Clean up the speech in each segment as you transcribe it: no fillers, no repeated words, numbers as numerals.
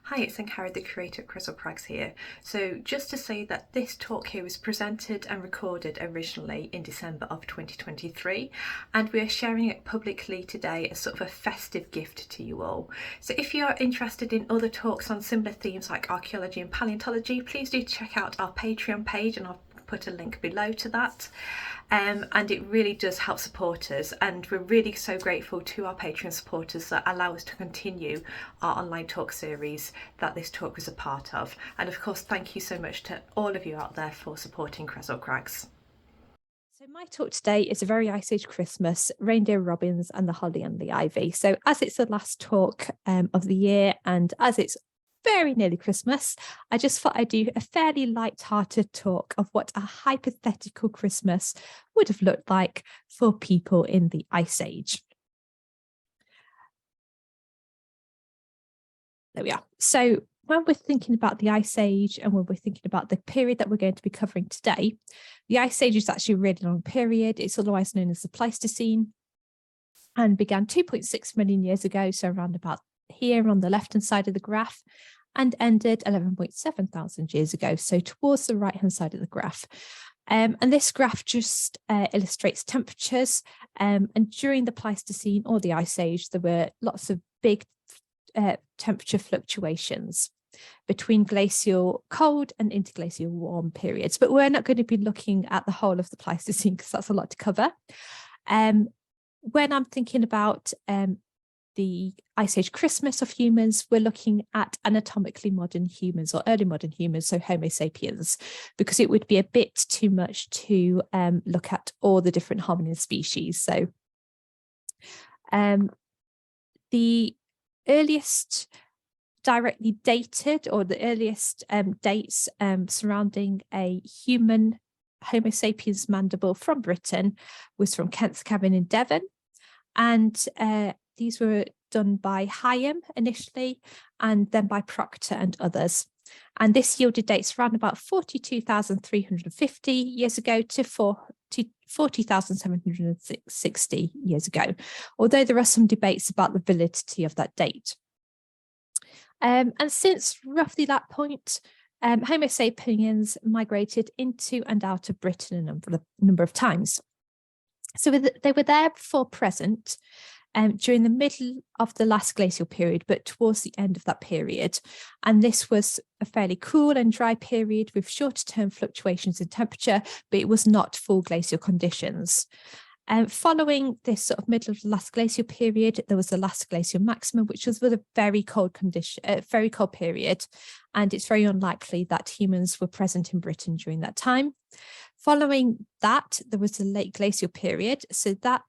Hi, it's Angharad, the Curator at Crystal Crags here. So just to say that this talk here was presented and recorded originally in December of 2023, and we are sharing it publicly today as sort of a festive gift to you all. So if you are interested in other talks on similar themes like archaeology and paleontology, please do check out our Patreon page, and I'll put a link below to that. And it really does help support us, and we're really so grateful to our Patreon supporters that allow us to continue our online talk series that this talk was a part of. And of course, thank you so much to all of you out there for supporting Creswell Crags. So my talk today is a very Ice Age Christmas, reindeer robins and the holly and the ivy. So as it's the last talk of the year, and as it's very nearly Christmas, I just thought I'd do a fairly light-hearted talk of what a hypothetical Christmas would have looked like for people in the Ice Age. There we are. So when we're thinking about the Ice Age and when we're thinking about the period that we're going to be covering today, the Ice Age is actually a really long period. It's otherwise known as the Pleistocene and began 2.6 million years ago, so around about here on the left-hand side of the graph, and ended 11.7 thousand years ago, so towards the right-hand side of the graph. And this graph just illustrates temperatures. And during the Pleistocene or the Ice Age, there were lots of big temperature fluctuations between glacial cold and interglacial warm periods. But we're not going to be looking at the whole of the Pleistocene because that's a lot to cover. When I'm thinking about the Ice Age Christmas of humans, we're looking at anatomically modern humans or early modern humans, so Homo sapiens, because it would be a bit too much to look at all the different hominin species. So the earliest directly dated, or the earliest dates surrounding a human Homo sapiens mandible from Britain was from Kent's Cabin in Devon. And these were done by Hyam initially, and then by Proctor and others. And this yielded dates around about 42,350 years ago to 40,760 years ago, although there are some debates about the validity of that date. And since roughly that point, Homo sapiens migrated into and out of Britain a number of times. So they were there before present during the middle of the last glacial period, but towards the end of that period. And this was a fairly cool and dry period with shorter-term fluctuations in temperature, but it was not full glacial conditions. Following this sort of middle of the last glacial period, there was the last glacial maximum, which was with a very cold period, and it's very unlikely that humans were present in Britain during that time. Following that, there was the late glacial period, so that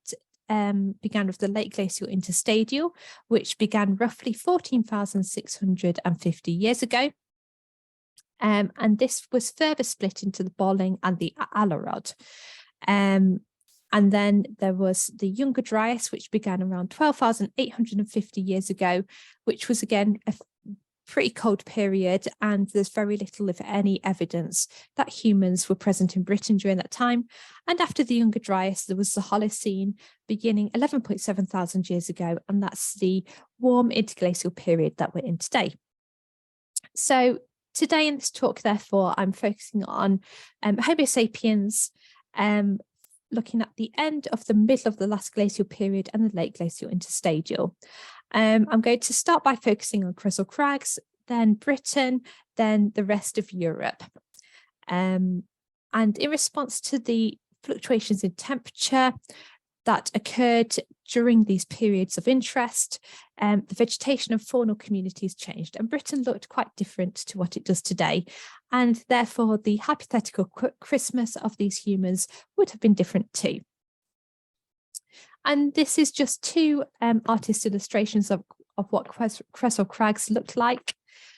began with the late glacial interstadial, which began roughly 14,650 years ago. And this was further split into the Bolling and the Alarod. And then there was the Younger Dryas, which began around 12,850 years ago, which was again a pretty cold period. And there's very little, if any, evidence that humans were present in Britain during that time. And after the Younger Dryas, there was the Holocene, beginning 11.7 thousand years ago. And that's the warm interglacial period that we're in today. So today in this talk, therefore, I'm focusing on Homo sapiens, looking at the end of the middle of the last glacial period and the late glacial interstadial. I'm going to start by focusing on Crystal Crags, then Britain, then the rest of Europe. And in response to the fluctuations in temperature that occurred during these periods of interest, the vegetation and faunal communities changed, and Britain looked quite different to what it does today. And therefore, the hypothetical Christmas of these humans would have been different too. And this is just two artist illustrations of what Crystal Crags looked like.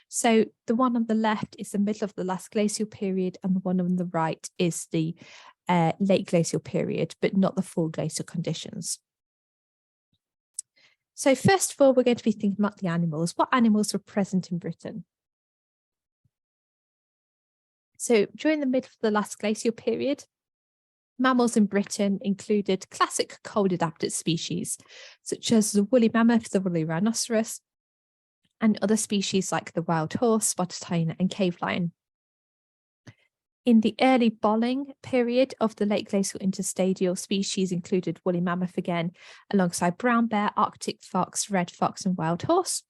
So the one on the left is the middle of the last glacial period, and the one on the right is the late glacial period, but not the full glacial conditions. So first of all, we're going to be thinking about the animals. What animals were present in Britain? So during the middle of the last glacial period, mammals in Britain included classic cold adapted species, such as the woolly mammoth, the woolly rhinoceros, and other species like the wild horse, spotted hyena, and cave lion. In the early bolling period of the late glacial interstadial, species included woolly mammoth again, alongside brown bear, Arctic fox, red fox, and wild horse.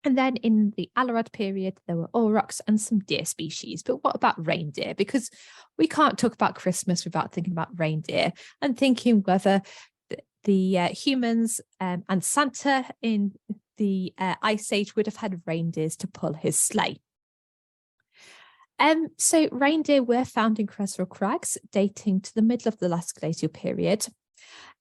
And then in the Angharad period, there were aurochs and some deer species. But what about reindeer? Because we can't talk about Christmas without thinking about reindeer and thinking whether the humans and Santa in the Ice Age would have had reindeers to pull his sleigh. So reindeer were found in Creswell crags dating to the middle of the last glacial period.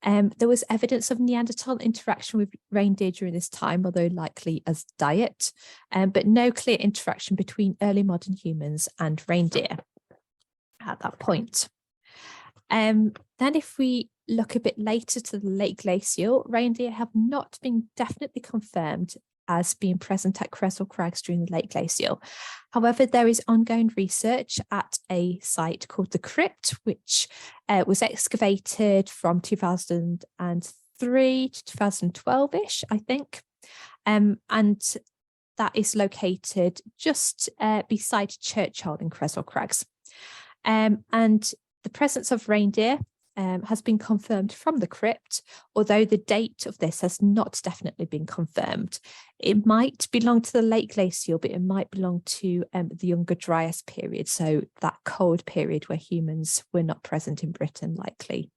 There was evidence of Neanderthal interaction with reindeer during this time, although likely as diet, but no clear interaction between early modern humans and reindeer at that point. Then if we look a bit later to the late glacial, reindeer have not been definitely confirmed as being present at Creswell crags during the late glacial. However, there is ongoing research at a site called the Crypt, which was excavated from 2003 to 2012-ish, I think. And that is located just beside Churchill in Creswell crags. And the presence of reindeer has been confirmed from the crypt, although the date of this has not definitely been confirmed. It might belong to the late glacial, but it might belong to the Younger Dryas period, so that cold period where humans were not present in Britain, likely.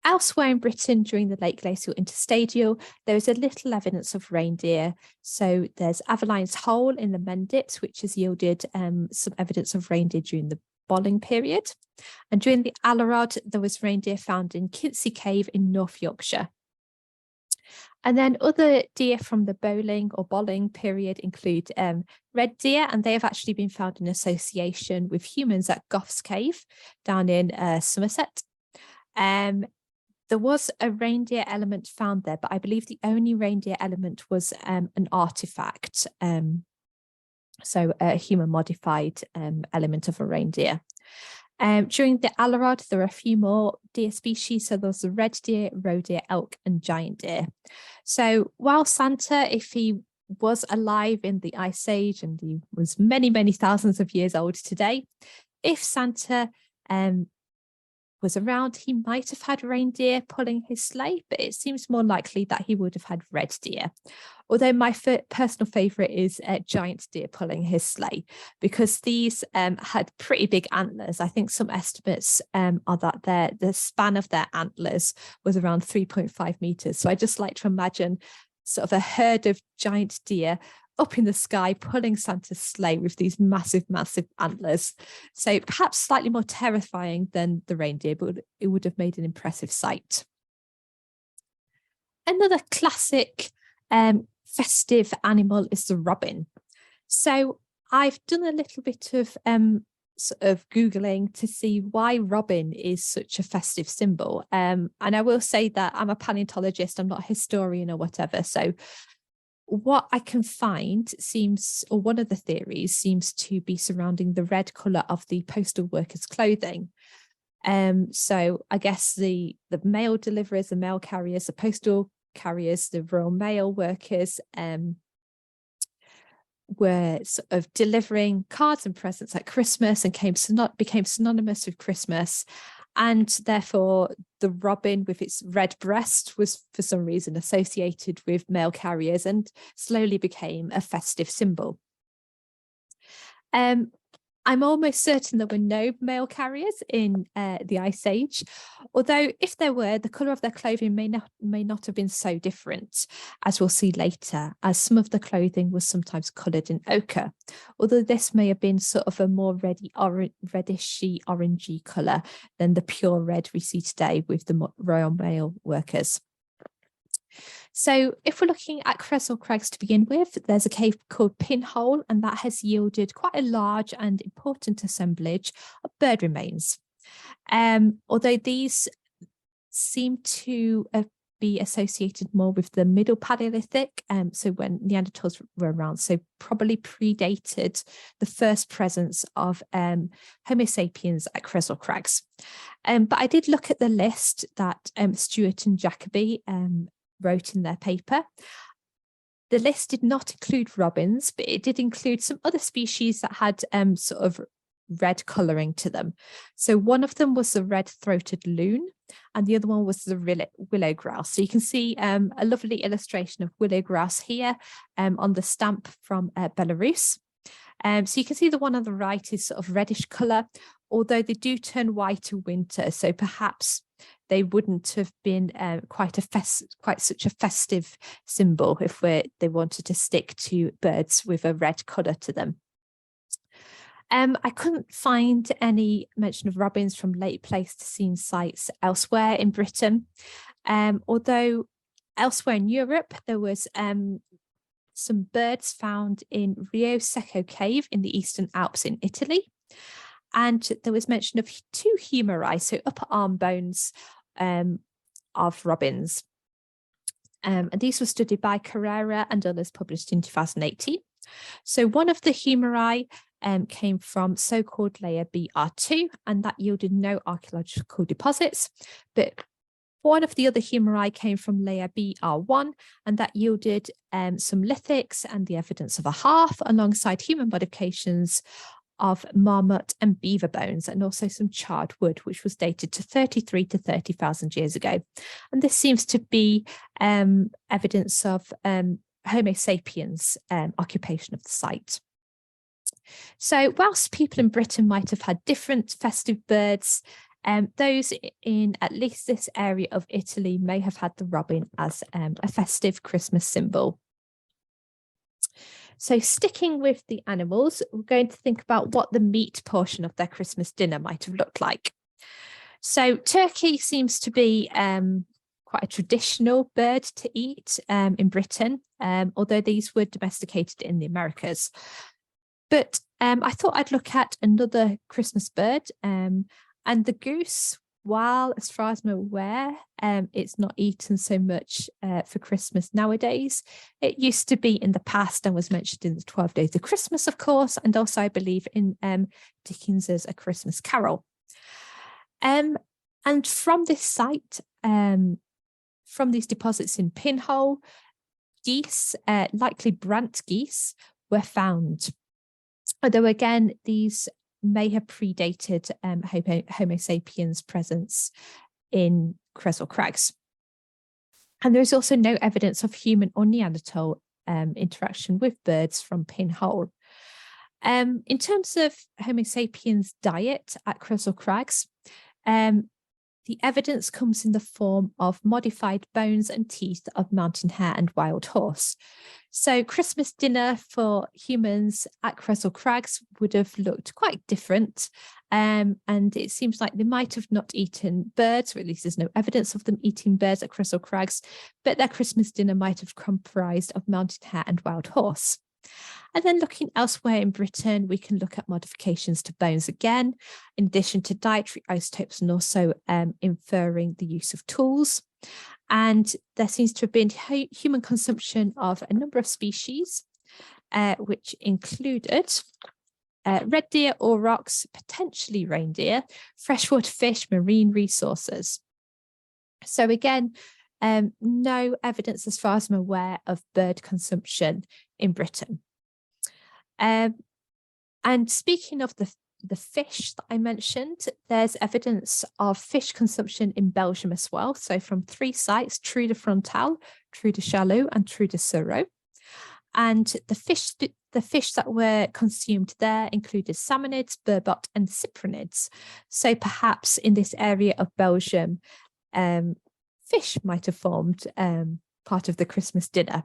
Elsewhere in Britain during the late glacial interstadial, there is a little evidence of reindeer. So there's Aveline's Hole in the Mendips, which has yielded some evidence of reindeer during the bolling period. And during the Angharad, there was reindeer found in Kinsey Cave in North Yorkshire. And then other deer from the bolling period include red deer, and they have actually been found in association with humans at Goff's Cave down in Somerset. There was a reindeer element found there, but I believe the only reindeer element was an artifact. So a human modified element of a reindeer. During the Angharad, there are a few more deer species. So there's the red deer, roe deer, elk, and giant deer. So while Santa, if he was alive in the Ice Age and he was many, many thousands of years old today, if Santa was around, he might have had reindeer pulling his sleigh, but it seems more likely that he would have had red deer. Although my personal favourite is giant deer pulling his sleigh, because these had pretty big antlers. I think some estimates are that the span of their antlers was around 3.5 metres. So I just like to imagine sort of a herd of giant deer up in the sky pulling Santa's sleigh with these massive, massive antlers. So perhaps slightly more terrifying than the reindeer, but it would have made an impressive sight. Another classic festive animal is the robin. So I've done a little bit of sort of Googling to see why robin is such a festive symbol. And I will say that I'm a paleontologist, I'm not a historian or whatever. So what I can find seems, or one of the theories seems to be surrounding the red colour of the postal workers' clothing. So I guess the mail deliverers, the mail carriers, the postal carriers, the Royal Mail workers were sort of delivering cards and presents at Christmas and became synonymous with Christmas. And therefore, the robin with its red breast was for some reason associated with mail carriers and slowly became a festive symbol. I'm almost certain there were no mail carriers in the Ice Age, although if there were, the colour of their clothing may not have been so different, as we'll see later, as some of the clothing was sometimes coloured in ochre, although this may have been sort of a more reddishy orangey colour than the pure red we see today with the Royal Mail workers. So if we're looking at Creswell Crags to begin with, there's a cave called Pinhole, and that has yielded quite a large and important assemblage of bird remains. Although these seem to be associated more with the Middle Paleolithic, so when Neanderthals were around, so probably predated the first presence of Homo sapiens at Creswell Crags. But I did look at the list that Stewart and Jacobi wrote in their paper. The list did not include robins, but it did include some other species that had sort of red colouring to them. So one of them was the red-throated loon, and the other one was the willow grouse. So you can see a lovely illustration of willow grouse here on the stamp from Belarus. So you can see the one on the right is sort of reddish colour, although they do turn white in winter. So perhaps they wouldn't have been quite such a festive symbol if they wanted to stick to birds with a red colour to them. I couldn't find any mention of robins from late Pleistocene sites elsewhere in Britain, although elsewhere in Europe there was some birds found in Rio Secco Cave in the Eastern Alps in Italy. And there was mention of 2 humeri, so upper arm bones of robins. And these were studied by Curator and others, published in 2018. So one of the humeri came from so-called layer BR2, and that yielded no archaeological deposits. But one of the other humeri came from layer BR1, and that yielded some lithics and the evidence of a hearth alongside human modifications of marmot and beaver bones, and also some charred wood, which was dated to 33 to 30,000 years ago. And this seems to be evidence of Homo sapiens occupation of the site. So whilst people in Britain might have had different festive birds, those in at least this area of Italy may have had the robin as a festive Christmas symbol. So sticking with the animals, we're going to think about what the meat portion of their Christmas dinner might have looked like. So turkey seems to be quite a traditional bird to eat in Britain, although these were domesticated in the Americas. But I thought I'd look at another Christmas bird, and the goose, while as far as I'm aware, it's not eaten so much for Christmas nowadays. It used to be in the past and was mentioned in the 12 Days of Christmas, of course, and also I believe in Dickens's A Christmas Carol. And from this site, from these deposits in Pinhole, geese, likely brant geese, were found. Although again, these may have predated Homo sapiens' presence in Creswell Crags. And there is also no evidence of human or Neanderthal interaction with birds from Pinhole. In terms of Homo sapiens' diet at Creswell Crags, the evidence comes in the form of modified bones and teeth of mountain hare and wild horse. So Christmas dinner for humans at Creswell Crags would have looked quite different. And it seems like they might have not eaten birds, or at least there's no evidence of them eating birds at Creswell Crags, but their Christmas dinner might have comprised of mountain hare and wild horse. And then looking elsewhere in Britain, we can look at modifications to bones again, in addition to dietary isotopes, and also inferring the use of tools. And there seems to have been human consumption of a number of species, which included red deer, aurochs, potentially reindeer, freshwater fish, marine resources. So again, no evidence as far as I'm aware of bird consumption in Britain. And speaking of the fish that I mentioned, there's evidence of fish consumption in Belgium as well. So from 3 sites, Trou de Frontal, Trou de Chalut, and Trou de Sureau. And the fish that were consumed there included salmonids, burbot, and cyprinids. So perhaps in this area of Belgium, fish might have formed part of the Christmas dinner.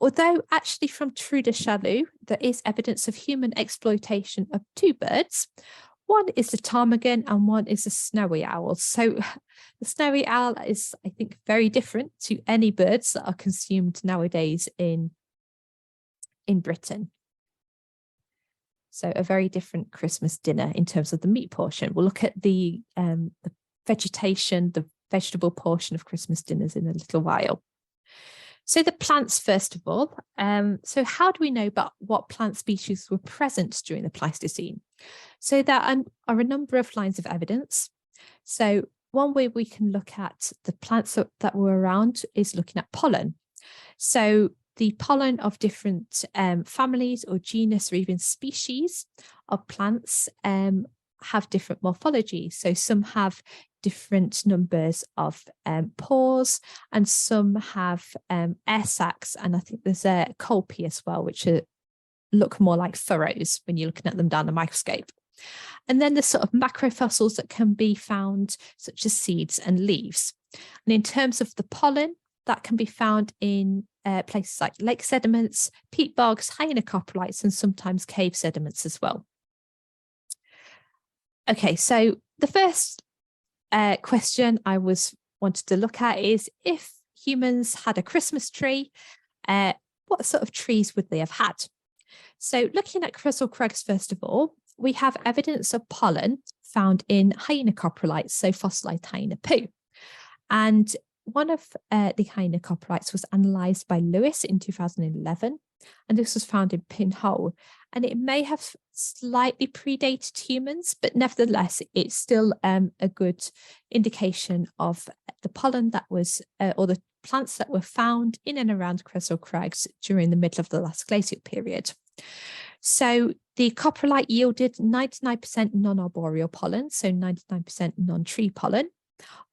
Although actually from Trou de Chalut, there is evidence of human exploitation of 2 birds. One is the ptarmigan and one is the snowy owl. So the snowy owl is, I think, very different to any birds that are consumed nowadays in Britain. So a very different Christmas dinner in terms of the meat portion. We'll look at the vegetation, the vegetable portion of Christmas dinners in a little while. So the plants, first of all. So how do we know about what plant species were present during the Pleistocene? So there are a number of lines of evidence. So one way we can look at the plants that were around is looking at pollen. So the pollen of different families or genus or even species of plants have different morphology. So some have different numbers of pores, and some have air sacs, and I think there's a colpi as well, which look more like furrows when you're looking at them down the microscope. And then there's sort of macrofossils that can be found, such as seeds and leaves. And in terms of the pollen, that can be found in places like lake sediments, peat bogs, hyenocoprolites, and sometimes cave sediments as well. Okay, so the first question I wanted to look at is, if humans had a Christmas tree, what sort of trees would they have had? So looking at crystal crags, first of all, we have evidence of pollen found in hyenocoprolites, so fossilized hyena poo. And one of the hyenocoprolites was analysed by Lewis in 2011, and this was found in Pinhole. And it may have slightly predated humans, but nevertheless, it's still a good indication of the pollen that was, or the plants that were found in and around crystal crags during the middle of the last glacial period. So the coprolite yielded 99% non-arboreal pollen, so 99% non-tree pollen.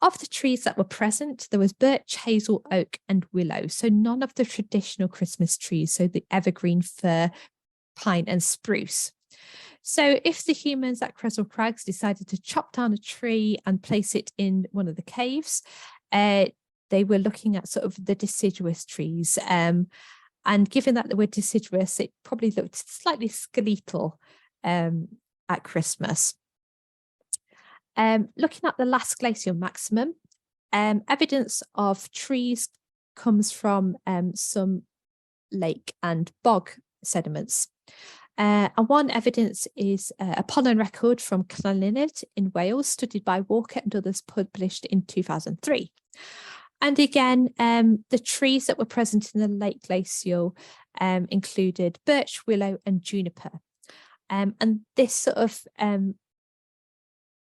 Of the trees that were present, there was birch, hazel, oak, and willow. So none of the traditional Christmas trees, so the evergreen, fir, pine, and spruce. So if the humans at Cresswell Crags decided to chop down a tree and place it in one of the caves, they were looking at sort of the deciduous trees. And given that they were deciduous, it probably looked slightly skeletal at Christmas. Looking at the last glacial maximum, evidence of trees comes from some lake and bog sediments. And one evidence is a pollen record from Llanynad in Wales, studied by Walker and others, published in 2003. And again, the trees that were present in the late glacial included birch, willow, and juniper. And this sort of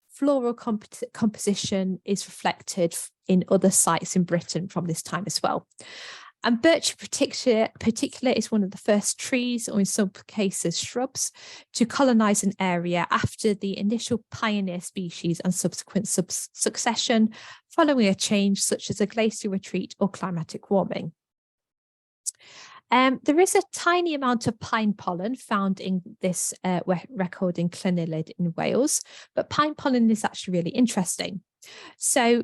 floral composition is reflected in other sites in Britain from this time as well. And birch in particular is one of the first trees, or in some cases shrubs, to colonise an area after the initial pioneer species and subsequent succession following a change such as a glacial retreat or climatic warming. There is a tiny amount of pine pollen found in this record in Llanynad in Wales, but pine pollen is actually really interesting. So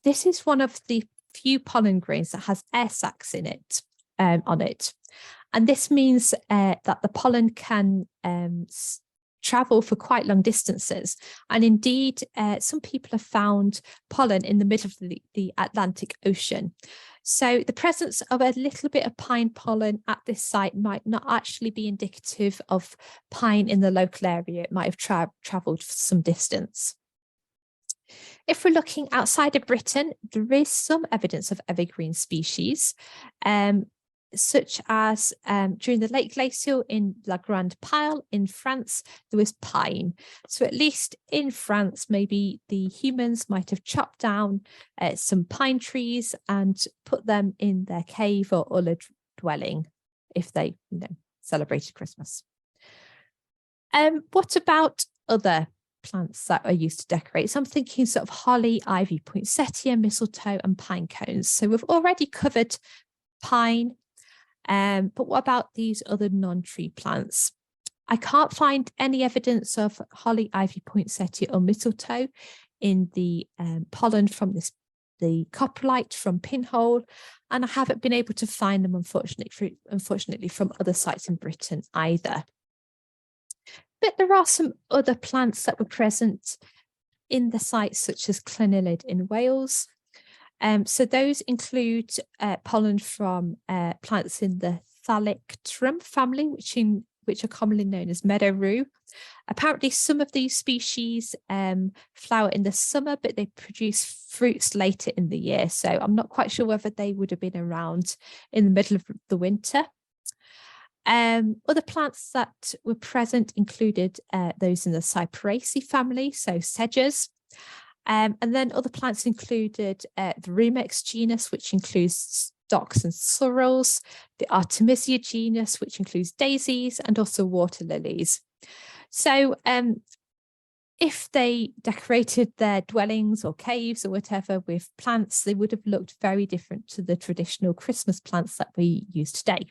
this is one of the few pollen grains that has air sacs in it, on it. And this means that the pollen can travel for quite long distances. And indeed, some people have found pollen in the middle of the Atlantic Ocean. So the presence of a little bit of pine pollen at this site might not actually be indicative of pine in the local area. It might have travelled some distance. If we're looking outside of Britain, there is some evidence of evergreen species, such as during the late glacial in La Grande Pile in France, there was pine. So at least in France, maybe the humans might have chopped down some pine trees and put them in their cave or other dwelling if they, celebrated Christmas. What about other plants that are used to decorate? So I'm thinking sort of holly, ivy, poinsettia, mistletoe, and pine cones. So we've already covered pine, but what about these other non-tree plants? I can't find any evidence of holly, ivy, poinsettia, or mistletoe in the pollen from the coprolite from Pinhole, and I haven't been able to find them, unfortunately, from other sites in Britain either. But there are some other plants that were present in the sites, such as Llanynad in Wales. So those include pollen from plants in the Thalictrum family, which are commonly known as meadow rue. Apparently, some of these species flower in the summer, but they produce fruits later in the year. So I'm not quite sure whether they would have been around in the middle of the winter. Other plants that were present included those in the Cyperaceae family, so sedges. And then other plants included the Rumex genus, which includes docks and sorrels, the Artemisia genus, which includes daisies, and also water lilies. So if they decorated their dwellings or caves or whatever with plants, they would have looked very different to the traditional Christmas plants that we use today.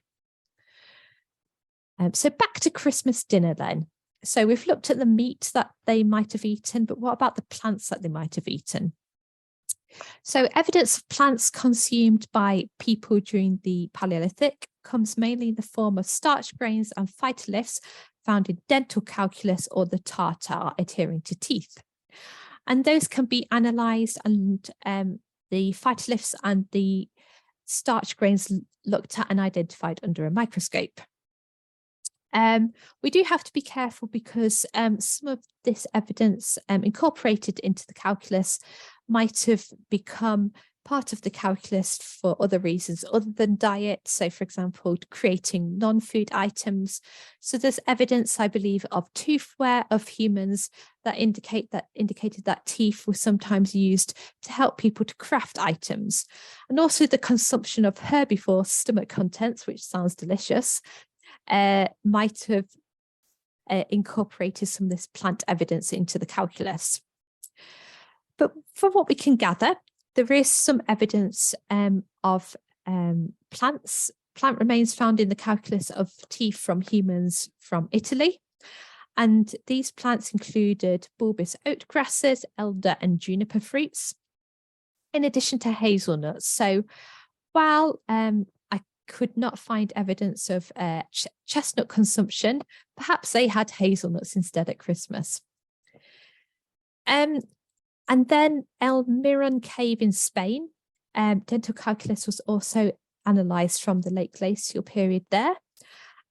So back to Christmas dinner then. So we've looked at the meat that they might have eaten, but what about the plants that they might have eaten? So evidence of plants consumed by people during the Paleolithic comes mainly in the form of starch grains and phytoliths found in dental calculus or the tartar adhering to teeth. And those can be analysed, and the phytoliths and the starch grains looked at and identified under a microscope. We do have to be careful because some of this evidence incorporated into the calculus might have become part of the calculus for other reasons other than diet. So, for example, creating non-food items. So there's evidence, I believe, of tooth wear of humans that indicated that teeth were sometimes used to help people to craft items. And also the consumption of herbivore stomach contents, which sounds delicious, might have incorporated some of this plant evidence into the calculus. But from what we can gather, there is some evidence of plant remains found in the calculus of teeth from humans from Italy. And these plants included bulbous oat grasses, elder and juniper fruits, in addition to hazelnuts. So while I could not find evidence of chestnut consumption, perhaps they had hazelnuts instead at Christmas. And then El Miron cave in Spain, dental calculus was also analysed from the late glacial period there.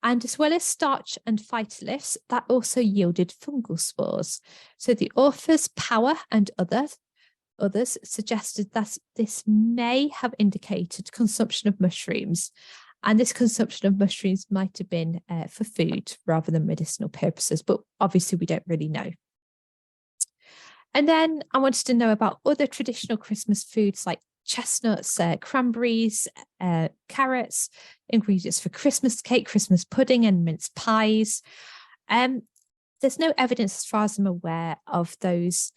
And as well as starch and phytoliths, that also yielded fungal spores. So the authors, Power and others suggested that this may have indicated consumption of mushrooms. And this consumption of mushrooms might have been for food rather than medicinal purposes, but obviously we don't really know. And then I wanted to know about other traditional Christmas foods like chestnuts, cranberries, carrots, ingredients for Christmas cake, Christmas pudding, and mince pies. There's no evidence, as far as I'm aware, of those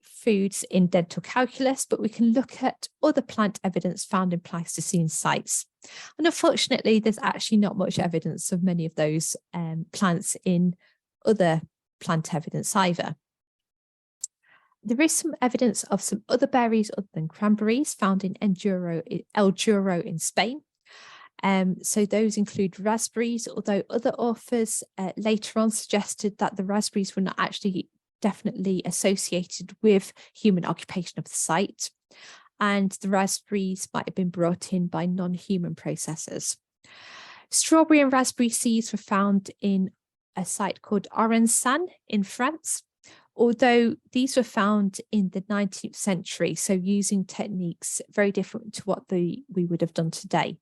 foods in dental calculus, but we can look at other plant evidence found in Pleistocene sites. And unfortunately, there's actually not much evidence of many of those plants in other plant evidence either. There is some evidence of some other berries other than cranberries found in El Juro in Spain. So those include raspberries, although other authors later on suggested that the raspberries were not actually definitely associated with human occupation of the site, and the raspberries might have been brought in by non-human processors. Strawberry and raspberry seeds were found in a site called Orensan in France, although these were found in the 19th century, so using techniques very different to what we would have done today.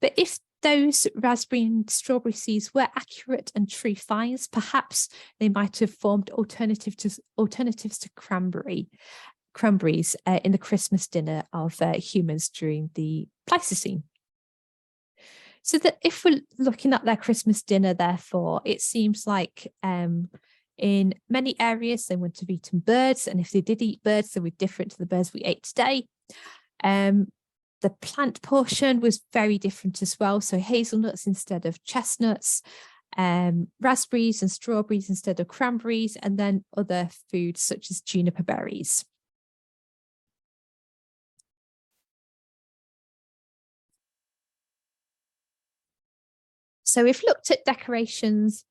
But if those raspberry and strawberry seeds were accurate and true finds, perhaps they might have formed alternatives to cranberries in the Christmas dinner of humans during the Pleistocene. So that if we're looking at their Christmas dinner, therefore, it seems like in many areas they wouldn't have eaten birds, and if they did eat birds, they were different to the birds we ate today. The plant portion was very different as well. So hazelnuts instead of chestnuts, raspberries and strawberries instead of cranberries, and then other foods such as juniper berries. So we've looked at decorations,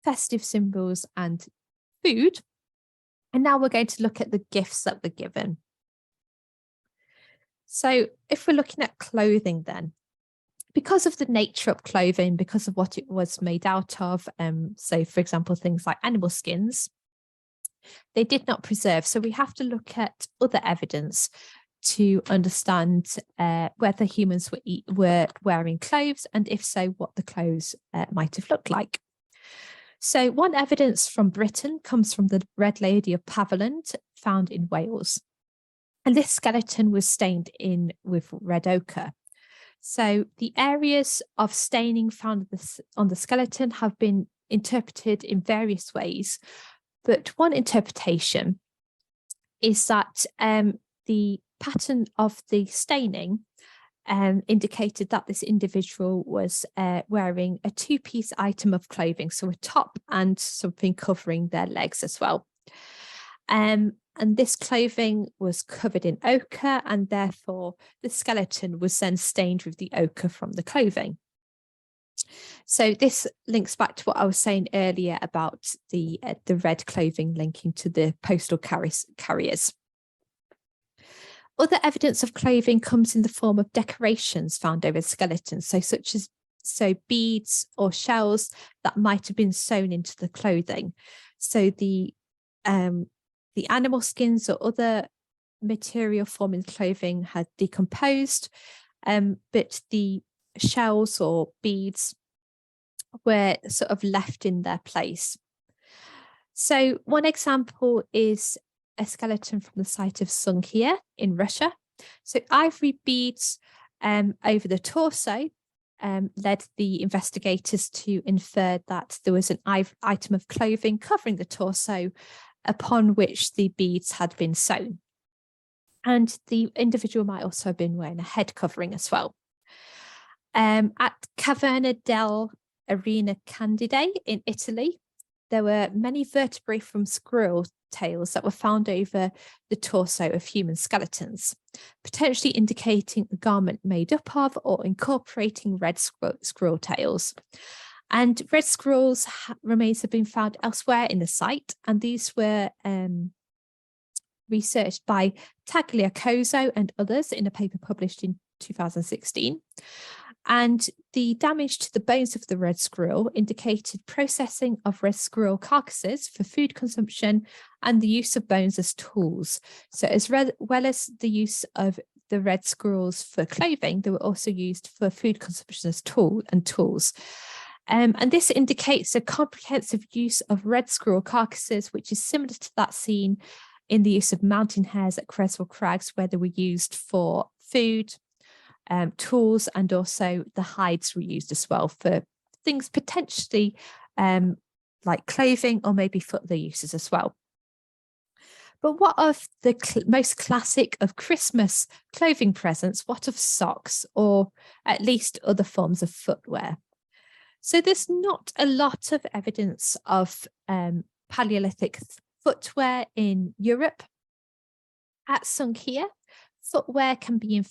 festive symbols, and food. And now we're going to look at the gifts that were given. So if we're looking at clothing then, because of the nature of clothing, because of what it was made out of, so for example, things like animal skins, they did not preserve. So we have to look at other evidence to understand whether humans were wearing clothes, and if so, what the clothes might have looked like. So one evidence from Britain comes from the Red Lady of Paviland, found in Wales. And this skeleton was stained in with red ochre. So the areas of staining found on the skeleton have been interpreted in various ways, but one interpretation is that the pattern of the staining indicated that this individual was wearing a two-piece item of clothing, so a top and something covering their legs as well. And this clothing was covered in ochre, and therefore the skeleton was then stained with the ochre from the clothing. So this links back to what I was saying earlier about the red clothing linking to the postal carriers. Other evidence of clothing comes in the form of decorations found over skeletons, such as beads or shells that might have been sewn into the clothing. So the animal skins or other material forming clothing had decomposed, but the shells or beads were sort of left in their place. So one example is a skeleton from the site of Angharad in Russia. So ivory beads over the torso led the investigators to infer that there was an item of clothing covering the torso upon which the beads had been sewn. And the individual might also have been wearing a head covering as well. At Caverna del Arena Candide in Italy, there were many vertebrae from squirrel tails that were found over the torso of human skeletons, potentially indicating a garment made up of or incorporating red squirrel tails. And red squirrels remains have been found elsewhere in the site, and these were researched by Tagliacozo and others in a paper published in 2016. And the damage to the bones of the red squirrel indicated processing of red squirrel carcasses for food consumption and the use of bones as tools. So as well as the use of the red squirrels for clothing, they were also used for food consumption as tools. And this indicates a comprehensive use of red squirrel carcasses, which is similar to that seen in the use of mountain hares at Creswell Crags, where they were used for food, tools, and also the hides were used as well for things potentially like clothing or maybe for other uses as well. But what of the most classic of Christmas clothing presents? What of socks, or at least other forms of footwear? So there's not a lot of evidence of Paleolithic footwear in Europe. At Angharad, footwear can be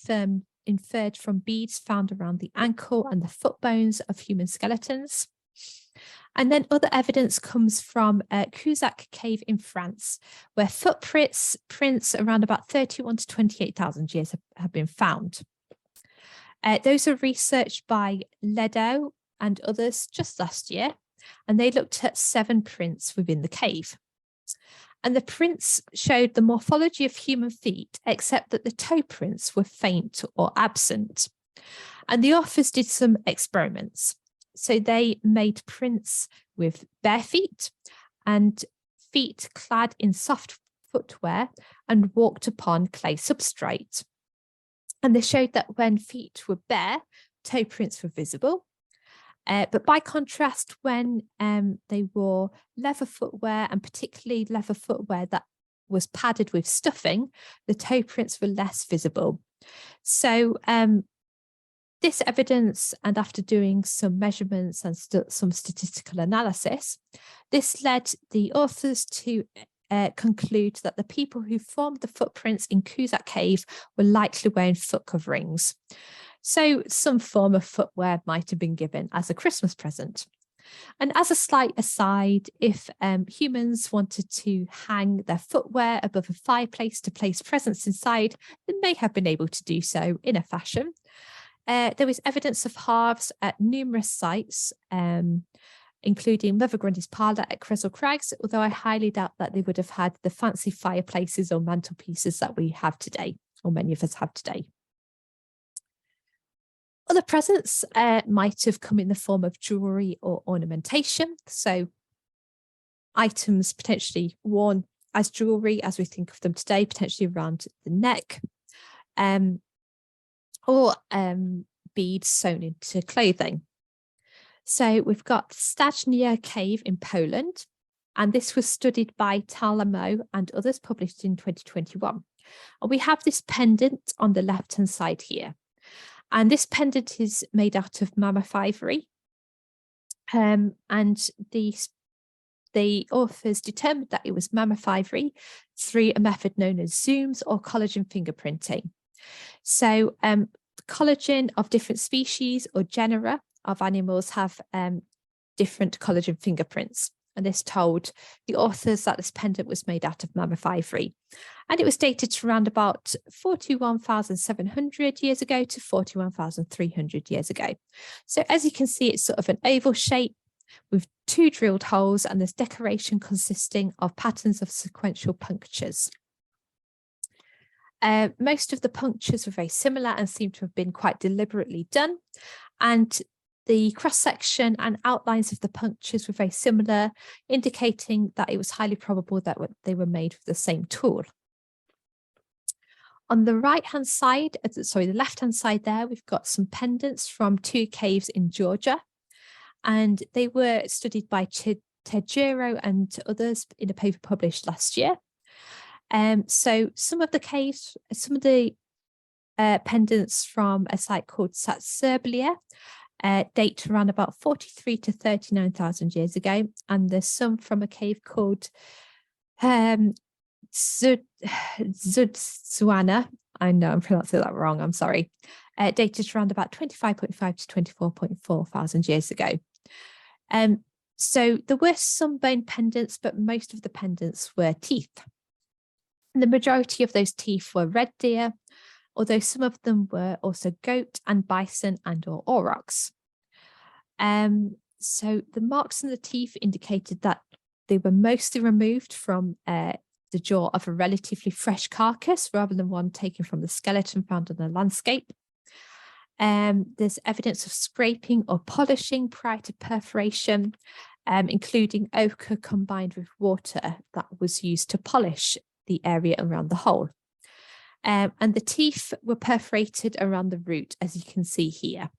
inferred from beads found around the ankle and the foot bones of human skeletons. And then other evidence comes from Cusack Cave in France, where footprints around about 31 to 28,000 years have been found. Those are researched by Ledo and others just last year, and they looked at 7 prints within the cave. And the prints showed the morphology of human feet, except that the toe prints were faint or absent. And the authors did some experiments. So they made prints with bare feet and feet clad in soft footwear and walked upon clay substrate. And they showed that when feet were bare, toe prints were visible. But by contrast, when they wore leather footwear, and particularly leather footwear that was padded with stuffing, the toe prints were less visible. So this evidence, and after doing some measurements and some statistical analysis, this led the authors to conclude that the people who formed the footprints in Cusack Cave were likely wearing foot coverings. So some form of footwear might have been given as a Christmas present. And as a slight aside, if humans wanted to hang their footwear above a fireplace to place presents inside, they may have been able to do so in a fashion. There was evidence of halves at numerous sites, including Mother Grundy's parlour at Creswell Crags, although I highly doubt that they would have had the fancy fireplaces or mantelpieces that we have today, or many of us have today. Other presents might have come in the form of jewellery or ornamentation, so items potentially worn as jewellery as we think of them today, potentially around the neck, or beads sewn into clothing. So we've got Stajnia Cave in Poland, and this was studied by Talamo and others, published in 2021. And we have this pendant on the left-hand side here. And this pendant is made out of mammoth ivory. And the authors determined that it was mammoth ivory through a method known as zooms or collagen fingerprinting. So collagen of different species or genera of animals have different collagen fingerprints. And this told the authors that this pendant was made out of mammoth ivory. And it was dated to around about 41,700 years ago to 41,300 years ago. So as you can see, it's sort of an oval shape with 2 drilled holes, and this decoration consisting of patterns of sequential punctures. Most of the punctures were very similar and seem to have been quite deliberately done. And the cross-section and outlines of the punctures were very similar, indicating that it was highly probable that they were made with the same tool. On the right-hand side, the left-hand side there, we've got some pendants from 2 caves in Georgia. And they were studied by Tejero and others in a paper published last year. So some of the pendants from a site called Serbia date to around about 43 to 39,000 years ago. And there's some from a cave called Zudzwana. I know I'm pronouncing that wrong, I'm sorry. Dated around about 25.5 to 24.4 thousand years ago. So there were some bone pendants, but most of the pendants were teeth. And the majority of those teeth were red deer, although some of them were also goat and bison and or aurochs. So the marks in the teeth indicated that they were mostly removed from the jaw of a relatively fresh carcass rather than one taken from the skeleton found on the landscape. There's evidence of scraping or polishing prior to perforation, including ochre combined with water that was used to polish the area around the hole. And the teeth were perforated around the root, as you can see here.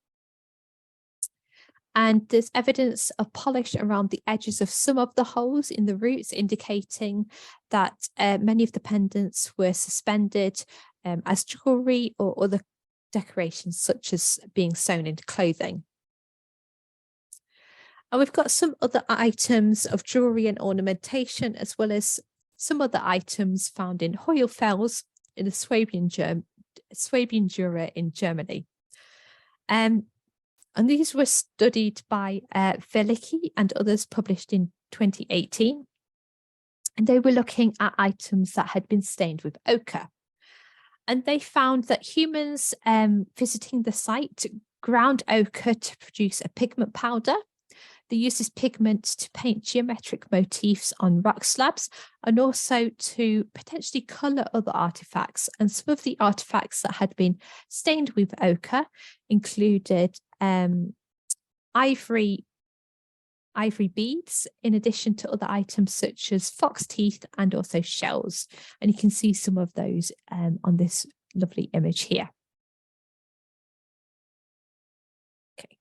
And there's evidence of polish around the edges of some of the holes in the roots, indicating that many of the pendants were suspended as jewelry or other decorations, such as being sewn into clothing. And we've got some other items of jewelry and ornamentation, as well as some other items found in Hoyle Fells in the Swabian Jura in Germany. And these were studied by Velicki and others, published in 2018. And they were looking at items that had been stained with ochre. And they found that humans visiting the site ground ochre to produce a pigment powder. They used this pigment to paint geometric motifs on rock slabs and also to potentially colour other artifacts. And some of the artifacts that had been stained with ochre included ivory beads, in addition to other items such as fox teeth and also shells. And you can see some of those on this lovely image here. Okay.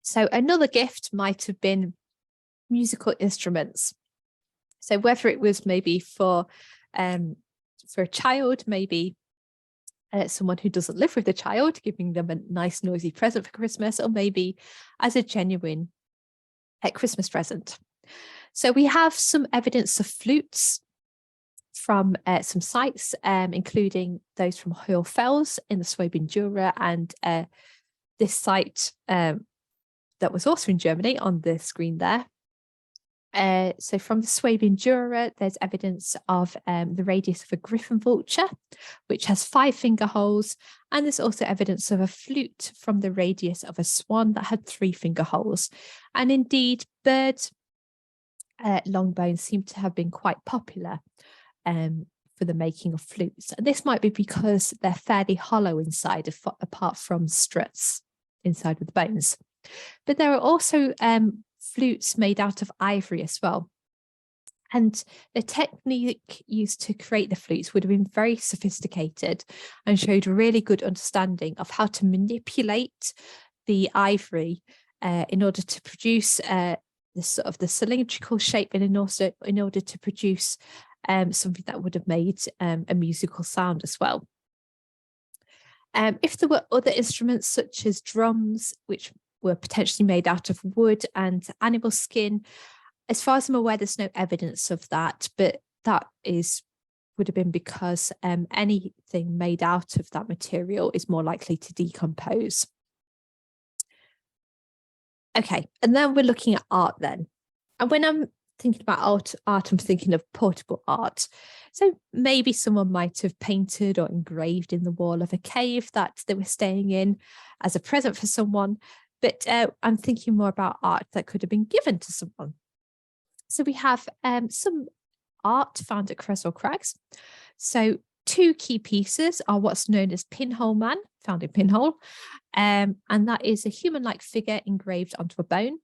So another gift might have been musical instruments. So whether it was maybe for a child, maybe someone who doesn't live with the child, giving them a nice noisy present for Christmas, or maybe as a genuine Christmas present. So we have some evidence of flutes from some sites, including those from Hoyle Fells in the Swabian Jura, and this site that was also in Germany on the screen there. So from the Swabian Jura, there's evidence of the radius of a griffon vulture, which has 5 finger holes. And there's also evidence of a flute from the radius of a swan that had 3 finger holes. And indeed, bird long bones seem to have been quite popular for the making of flutes. And this might be because they're fairly hollow inside, apart from struts inside with the bones. But there are also flutes made out of ivory as well. And the technique used to create the flutes would have been very sophisticated and showed a really good understanding of how to manipulate the ivory in order to produce the sort of the cylindrical shape, and also in order to produce something that would have made a musical sound as well. If there were other instruments such as drums, which were potentially made out of wood and animal skin, as far as I'm aware, there's no evidence of that, but that would have been because anything made out of that material is more likely to decompose. Okay, and then we're looking at art then. And when I'm thinking about art, I'm thinking of portable art. So maybe someone might have painted or engraved in the wall of a cave that they were staying in as a present for someone. But I'm thinking more about art that could have been given to someone. So we have some art found at Creswell Crags. So two key pieces are what's known as Pinhole Man, found in Pinhole, and that is a human-like figure engraved onto a bone.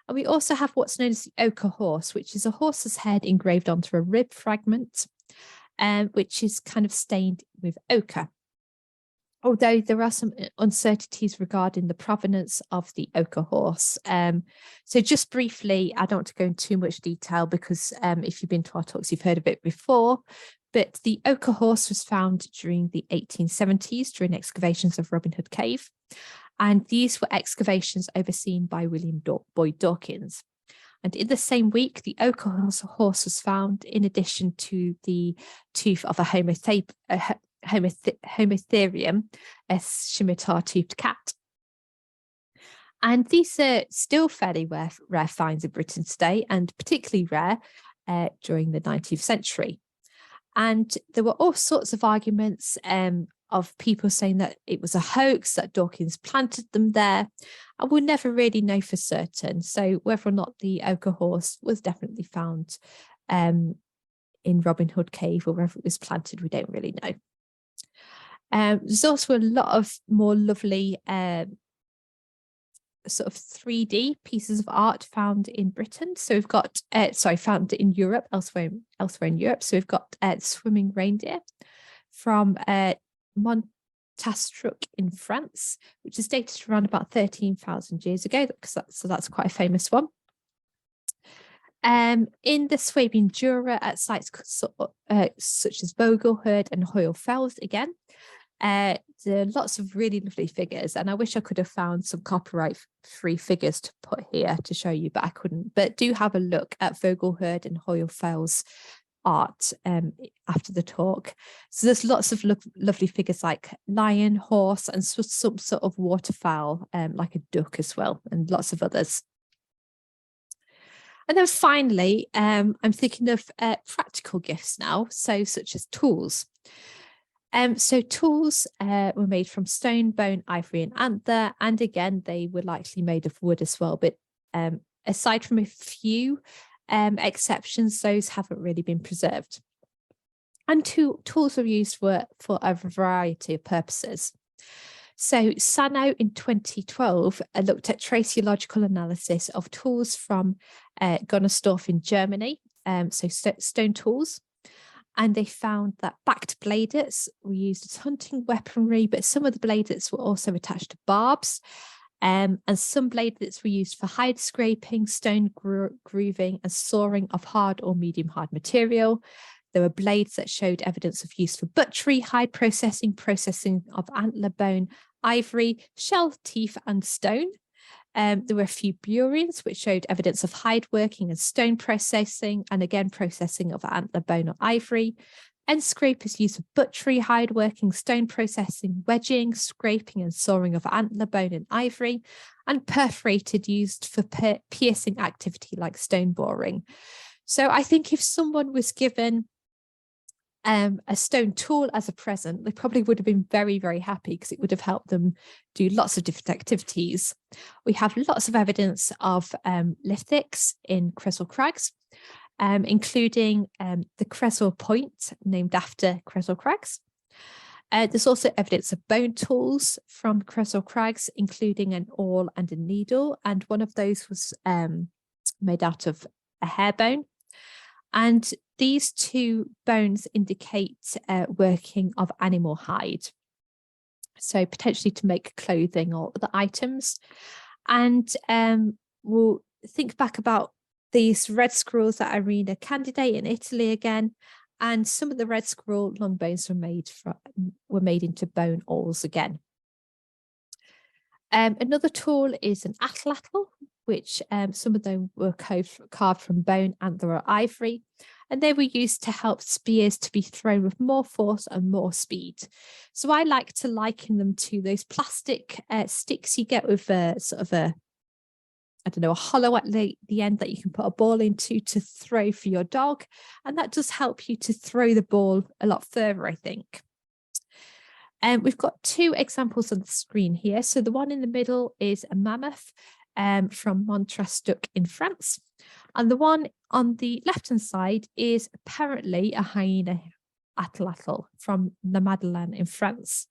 And we also have what's known as the ochre horse, which is a horse's head engraved onto a rib fragment, which is kind of stained with ochre. Although there are some uncertainties regarding the provenance of the ochre horse. So just briefly, I don't want to go into too much detail because if you've been to our talks, you've heard of it before. But the ochre horse was found during the 1870s during excavations of Robin Hood Cave. And these were excavations overseen by William Boyd Dawkins. And in the same week, the ochre horse was found in addition to the tooth of a Homotherium, a scimitar-toothed cat. And these are still fairly rare finds in Britain today, and particularly rare during the 19th century. And there were all sorts of arguments of people saying that it was a hoax, that Dawkins planted them there, and we'll never really know for certain. So whether or not the ochre horse was definitely found in Robin Hood Cave or whether it was planted, we don't really know. There's also a lot of more lovely sort of 3D pieces of art found in Britain. So we've got, found in Europe, elsewhere in Europe. So we've got swimming reindeer from Montastruc in France, which is dated around about 13,000 years ago. So that's quite a famous one. In the Swabian Jura at sites such as Vogelherd and Hoyle Fells again, there are lots of really lovely figures, and I wish I could have found some copyright-free figures to put here to show you, but I couldn't. But do have a look at Vogelherd and Hoyle Fells art after the talk. So there's lots of lovely figures like lion, horse, and some sort of waterfowl, like a duck as well, and lots of others. And then finally, I'm thinking of practical gifts now, so such as tools. So tools were made from stone, bone, ivory, and antler, and again, they were likely made of wood as well. But aside from a few exceptions, those haven't really been preserved. And tools were used for a variety of purposes. So Sano in 2012 looked at traceological analysis of tools from Gunnersdorf in Germany, so stone tools. And they found that backed bladelets were used as hunting weaponry, but some of the bladelets were also attached to barbs. And some bladelets were used for hide scraping, stone grooving, and sawing of hard or medium hard material. There were blades that showed evidence of use for butchery, hide processing of antler, bone, ivory, shell, teeth, and stone. There were a few burials which showed evidence of hide working and stone processing, and again processing of antler, bone, or ivory. And scrapers used for butchery, hide working, stone processing, wedging, scraping, and sawing of antler, bone, and ivory. And perforated used for piercing activity like stone boring. So I think if someone was given a stone tool as a present, they probably would have been very, very happy because it would have helped them do lots of different activities. We have lots of evidence of lithics in Creswell Crags, including the Creswell Point, named after Creswell Crags. There's also evidence of bone tools from Creswell Crags, including an awl and a needle, and one of those was made out of a hare bone. And these two bones indicate working of animal hide, so potentially to make clothing or other items. And we'll think back about these red squirrels that Irina candidate in Italy again. And some of the red squirrel long bones were made into bone awls again. Another tool is an atlatl, which some of them were carved from bone, antler, or ivory, and they were used to help spears to be thrown with more force and more speed. So I like to liken them to those plastic sticks you get with a sort of a hollow at the end that you can put a ball into to throw for your dog, and that does help you to throw the ball a lot further, I think. We've got two examples on the screen here. So the one in the middle is a mammoth from Montrestuc in France. And the one on the left-hand side is apparently a hyena atlatl from the Madeleine in France.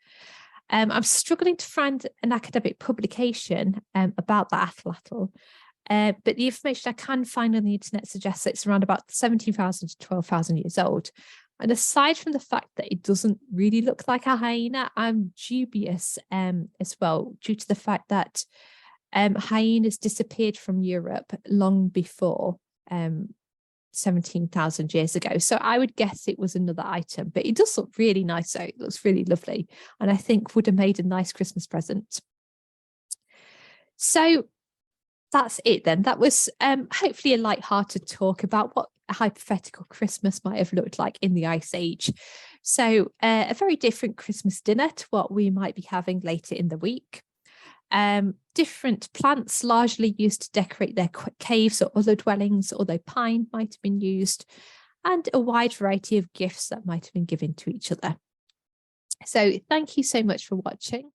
I'm struggling to find an academic publication about the atlatl, but the information I can find on the internet suggests it's around about 17,000 to 12,000 years old. And aside from the fact that it doesn't really look like a hyena, I'm dubious as well, due to the fact that hyenas disappeared from Europe long before 17,000 years ago. So I would guess it was another item, but it does look really nice. So it looks really lovely. And I think would have made a nice Christmas present. So that's it then. That was hopefully a light-hearted talk about what a hypothetical Christmas might have looked like in the Ice Age. So a very different Christmas dinner to what we might be having later in the week. Different plants largely used to decorate their caves or other dwellings, although pine might have been used, and a wide variety of gifts that might have been given to each other. So thank you so much for watching.